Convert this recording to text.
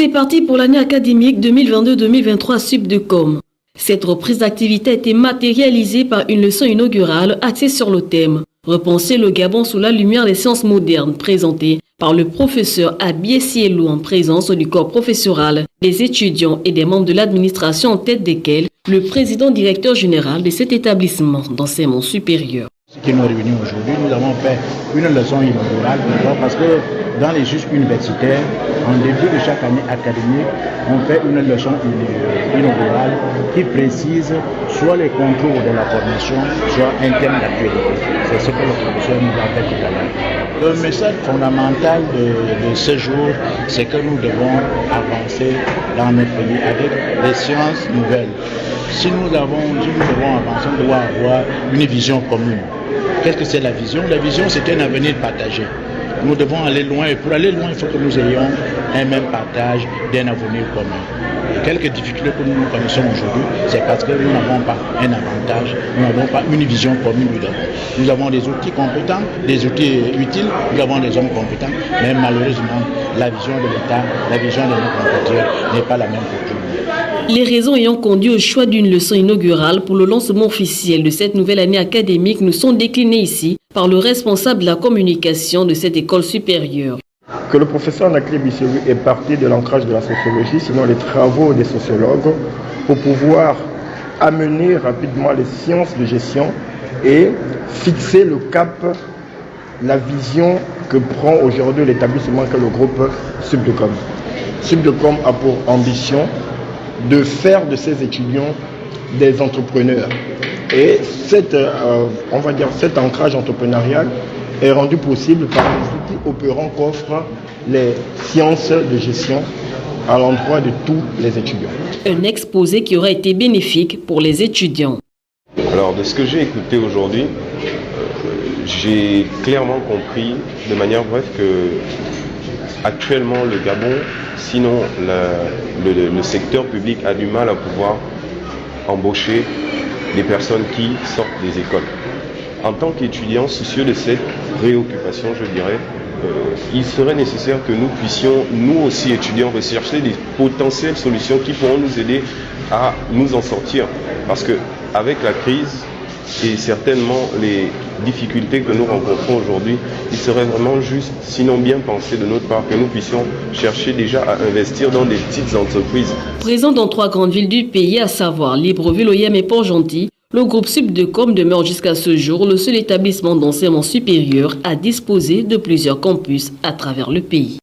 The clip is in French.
C'est parti pour l'année académique 2022-2023 Subdecom. Cette reprise d'activité a été matérialisée par une leçon inaugurale axée sur le thème « Repenser le Gabon sous la lumière des sciences modernes » présentée par le professeur Abié Sielou en présence du corps professoral, des étudiants et des membres de l'administration en tête desquels le président directeur général de cet établissement d'enseignement supérieur. Ce qui nous réunit aujourd'hui, nous avons fait une leçon inaugurale parce que dans les juges universitaires, en début de chaque année académique, on fait une leçon inaugurale qui précise soit les contours de la formation, soit un thème d'actualité. C'est ce que le professeur nous a fait tout à l'heure. Le message fondamental de ce jour, c'est que nous devons avancer dans notre pays avec des sciences nouvelles. Si nous devons avancer, on doit avoir une vision commune. Qu'est-ce que c'est la vision? La vision, c'est un avenir partagé. Nous devons aller loin et pour aller loin, il faut que nous ayons un même partage d'un avenir commun. Et quelques difficultés que nous connaissons aujourd'hui, c'est parce que nous n'avons pas un avantage, nous n'avons pas une vision commune du Gabon. Nous avons des outils compétents, des outils utiles, nous avons des hommes compétents, mais malheureusement, la vision de l'État, la vision de nos compatriotes n'est pas la même pour tout le monde. Les raisons ayant conduit au choix d'une leçon inaugurale pour le lancement officiel de cette nouvelle année académique nous sont déclinées ici par le responsable de la communication de cette école supérieure. Que le professeur Nakli Bissélu est parti de l'ancrage de la sociologie, sinon les travaux des sociologues, pour pouvoir amener rapidement les sciences de gestion et fixer le cap, la vision que prend aujourd'hui l'établissement que le groupe Subdecom. Subdecom a pour ambition de faire de ses étudiants des entrepreneurs. Et cet ancrage entrepreneurial est rendu possible par les outils opérants qu'offrent les sciences de gestion à l'endroit de tous les étudiants. Un exposé qui aura été bénéfique pour les étudiants. Alors, de ce que j'ai écouté aujourd'hui, j'ai clairement compris de manière brève que actuellement le Gabon, sinon le secteur public a du mal à pouvoir embaucher des personnes qui sortent des écoles. En tant qu'étudiants soucieux de cette préoccupation, je dirais, il serait nécessaire que nous puissions, nous aussi étudiants, rechercher des potentielles solutions qui pourront nous aider à nous en sortir. Parce qu'avec la crise et certainement les difficultés que nous rencontrons aujourd'hui, il serait vraiment juste, sinon bien pensé de notre part, que nous puissions chercher déjà à investir dans des petites entreprises. Présent dans 3 grandes villes du pays, à savoir Libreville, Oyem et Port-Gentil, le groupe Subdecom demeure jusqu'à ce jour le seul établissement d'enseignement supérieur à disposer de plusieurs campus à travers le pays.